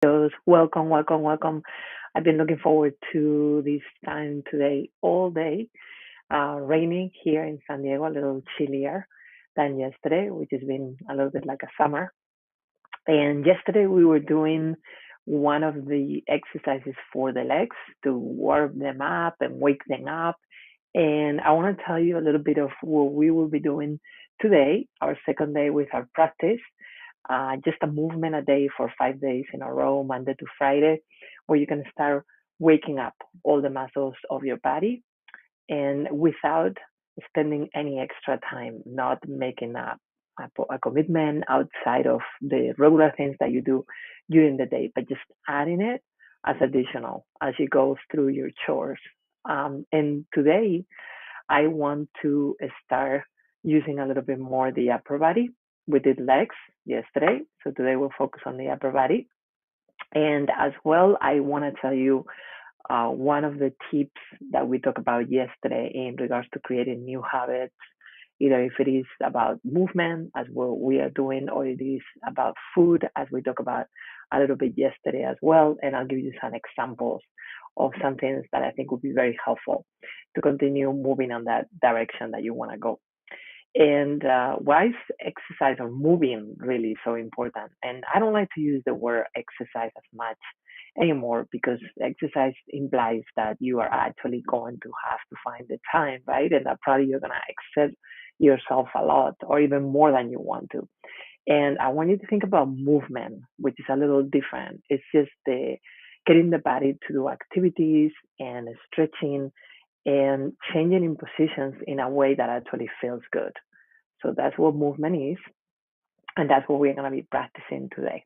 Welcome, welcome, welcome. I've been looking forward to this time today all day. Raining here in San Diego, a little chillier than yesterday, which has been a little bit like a summer. And yesterday we were doing one of the exercises for the legs to warm them up and wake them up. And I want to tell you a little bit of what we will be doing today, our second day with our practice. Just a movement a day for 5 days in a row, Monday to Friday, where you can start waking up all the muscles of your body and without spending any extra time, not making a commitment outside of the regular things that you do during the day, but just adding it as additional as you go through your chores. And today, I want to start using a little bit more the upper body. We did legs yesterday, so today we'll focus on the upper body. And as well, I want to tell you one of the tips that we talked about yesterday in regards to creating new habits, either if it is about movement, as what we are doing, or it is about food, as we talked about a little bit yesterday as well. And I'll give you some examples of some things that I think would be very helpful to continue moving on that direction that you want to go. And why is exercise or moving really so important? And I don't like to use the word exercise as much anymore because exercise implies that you are actually going to have to find the time, right? And that probably you're going to exert yourself a lot or even more than you want to. And I want you to think about movement, which is a little different. It's just the getting the body to do activities and stretching and changing in positions in a way that actually feels good. So that's what movement is, and that's what we're going to be practicing today.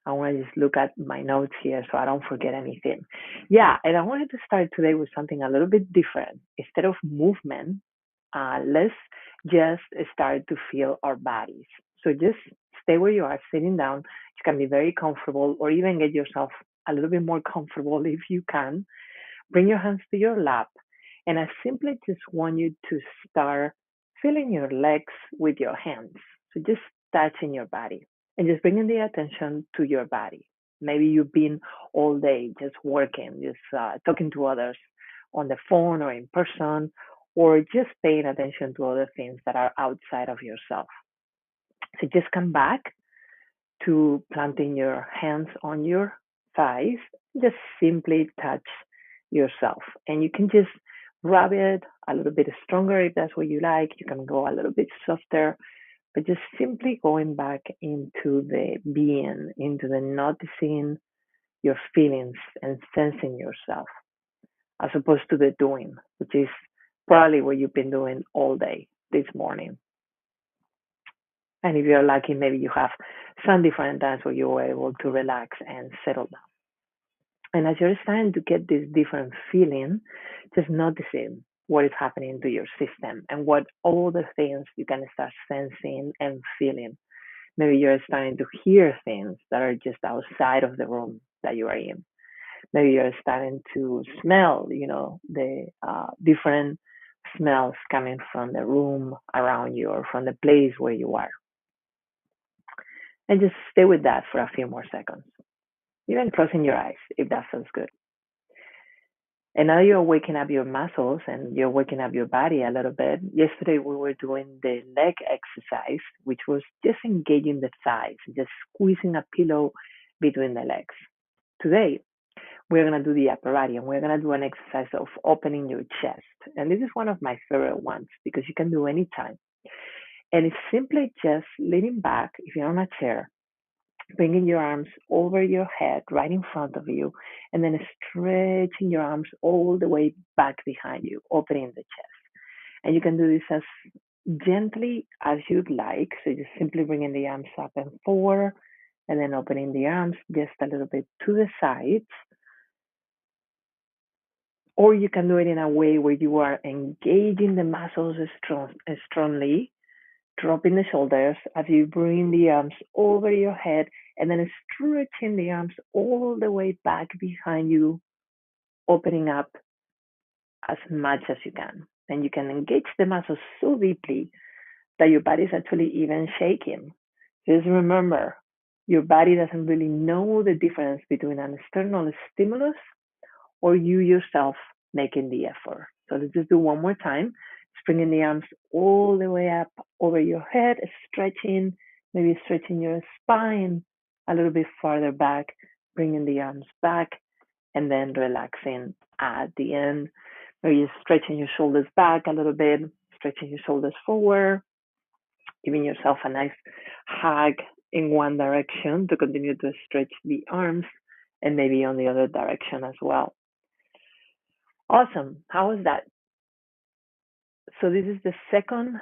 I want to just look at my notes here so I don't forget anything. Yeah, and I wanted to start today with something a little bit different. Instead of movement, let's just start to feel our bodies. So just stay where you are, sitting down. You can be very comfortable, or even get yourself a little bit more comfortable if you can. Bring your hands to your lap, and I simply just want you to start feeling your legs with your hands. So just touching your body and just bringing the attention to your body. Maybe you've been all day just working, just talking to others on the phone or in person, or just paying attention to other things that are outside of yourself. So just come back to planting your hands on your thighs. Just simply touch yourself. And you can just rub it a little bit stronger if that's what you like. You can go a little bit softer, but just simply going back into the being, into the noticing your feelings and sensing yourself, as opposed to the doing, which is probably what you've been doing all day this morning. And if you're lucky, maybe you have some different times where you were able to relax and settle down. And as you're starting to get this different feeling, just noticing what is happening to your system and what all the things you can start sensing and feeling. Maybe you're starting to hear things that are just outside of the room that you are in. Maybe you're starting to smell, the different smells coming from the room around you or from the place where you are. And just stay with that for a few more seconds. Even closing your eyes if that feels good. And now you're waking up your muscles and you're waking up your body a little bit. Yesterday we were doing the leg exercise, which was just engaging the thighs, just squeezing a pillow between the legs. Today we're going to do the upper body and we're going to do an exercise of opening your chest. And this is one of my favorite ones because you can do anytime. And it's simply just leaning back if you're on a chair, bringing your arms over your head right in front of you, and then stretching your arms all the way back behind you, opening the chest. And you can do this as gently as you'd like. So just simply bringing the arms up and forward, and then opening the arms just a little bit to the sides. Or you can do it in a way where you are engaging the muscles strongly, dropping the shoulders as you bring the arms over your head and then stretching the arms all the way back behind you, opening up as much as you can. And you can engage the muscles so deeply that your body is actually even shaking. Just remember, your body doesn't really know the difference between an external stimulus or you yourself making the effort. So let's just do one more time. Bringing the arms all the way up over your head, stretching, maybe stretching your spine a little bit farther back, bringing the arms back, and then relaxing at the end. Maybe stretching your shoulders back a little bit, stretching your shoulders forward, giving yourself a nice hug in one direction to continue to stretch the arms, and maybe on the other direction as well. Awesome. How was that? So this is the second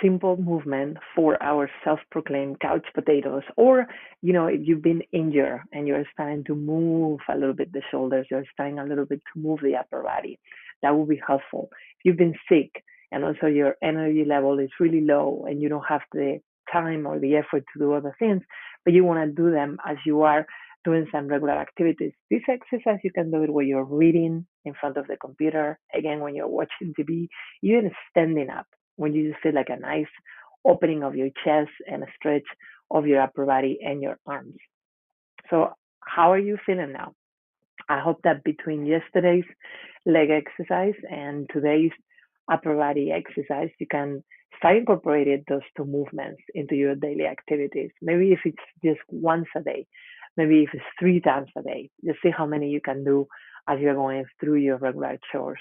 simple movement for our self-proclaimed couch potatoes. Or, if you've been injured and you're starting to move a little bit the shoulders, you're starting a little bit to move the upper body, that will be helpful. If you've been sick and also your energy level is really low and you don't have the time or the effort to do other things, but you want to do them as you are doing some regular activities. This exercise, you can do it when you're reading in front of the computer, again, when you're watching TV, even standing up, when you just feel like a nice opening of your chest and a stretch of your upper body and your arms. So, how are you feeling now? I hope that between yesterday's leg exercise and today's upper body exercise, you can start incorporating those two movements into your daily activities. Maybe if it's just once a day, maybe if it's 3 times a day, just see how many you can do as you're going through your regular chores.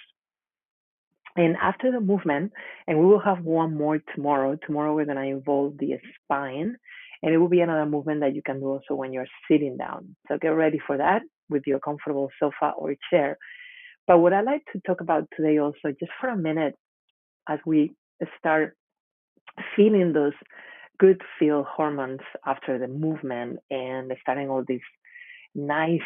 And after the movement, and we will have one more tomorrow. Tomorrow we're gonna involve the spine, and it will be another movement that you can do also when you're sitting down. So get ready for that with your comfortable sofa or chair. But what I'd like to talk about today also, just for a minute, as we start feeling those good feel hormones after the movement and starting all these nice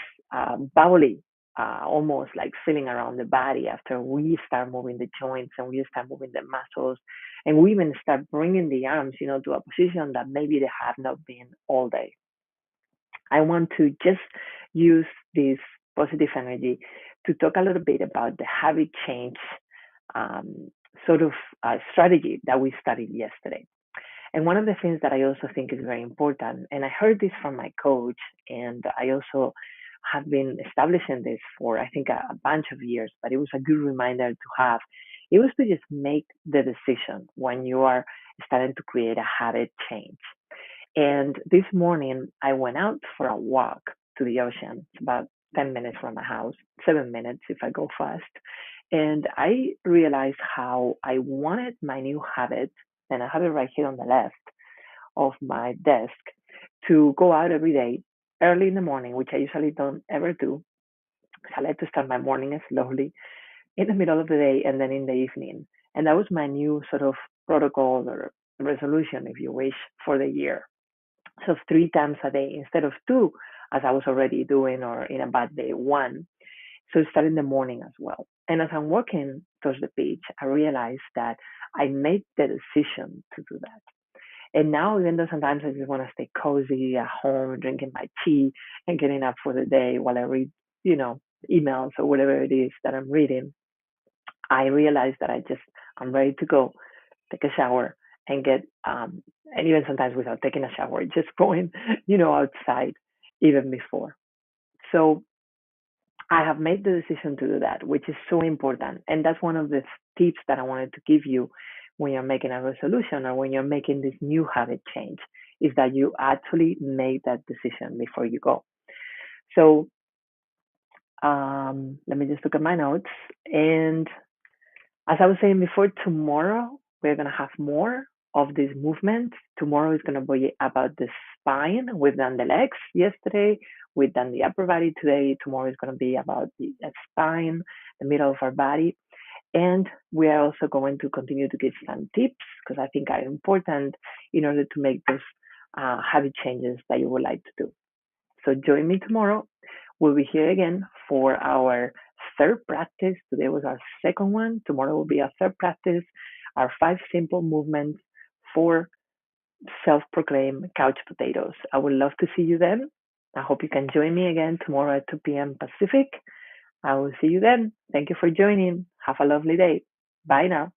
bubbly almost like feeling around the body after we start moving the joints and we start moving the muscles and we even start bringing the arms to a position that maybe they have not been all day. I want to just use this positive energy to talk a little bit about the habit change um, sort of strategy that we studied yesterday. And one of the things that I also think is very important, and I heard this from my coach, and I also have been establishing this for I think a bunch of years, but it was a good reminder to have. It was to just make the decision when you are starting to create a habit change. And this morning, I went out for a walk to the ocean. It's about 10 minutes from my house, 7 minutes if I go fast. And I realized how I wanted my new habit, and I have it right here on the left of my desk, to go out every day early in the morning, which I usually don't ever do. I like to start my morning slowly in the middle of the day and then in the evening. And that was my new sort of protocol or resolution, if you wish, for the year. So 3 times a day instead of two, as I was already doing, or in a bad day, one. So start in the morning as well. And as I'm walking towards the beach, I realized that I made the decision to do that. And now, even though sometimes I just want to stay cozy at home, drinking my tea and getting up for the day while I read, emails or whatever it is that I'm reading, I realize that I'm ready to go take a shower and and even sometimes without taking a shower, just going, outside even before. So I have made the decision to do that, which is so important. And that's one of the tips that I wanted to give you when you're making a resolution or when you're making this new habit change, is that you actually make that decision before you go. So let me just look at my notes. And as I was saying before, tomorrow we're going to have more of these movements. Tomorrow is going to be about the spine. We've done the legs yesterday. We've done the upper body today. Tomorrow is going to be about the spine, the middle of our body. And we are also going to continue to give some tips because I think are important in order to make those habit changes that you would like to do. So join me tomorrow. We'll be here again for our third practice. Today was our second one. Tomorrow will be our third practice, our 5 simple movements for self-proclaimed couch potatoes. I would love to see you then. I hope you can join me again tomorrow at 2 p.m. Pacific. I will see you then. Thank you for joining. Have a lovely day. Bye now.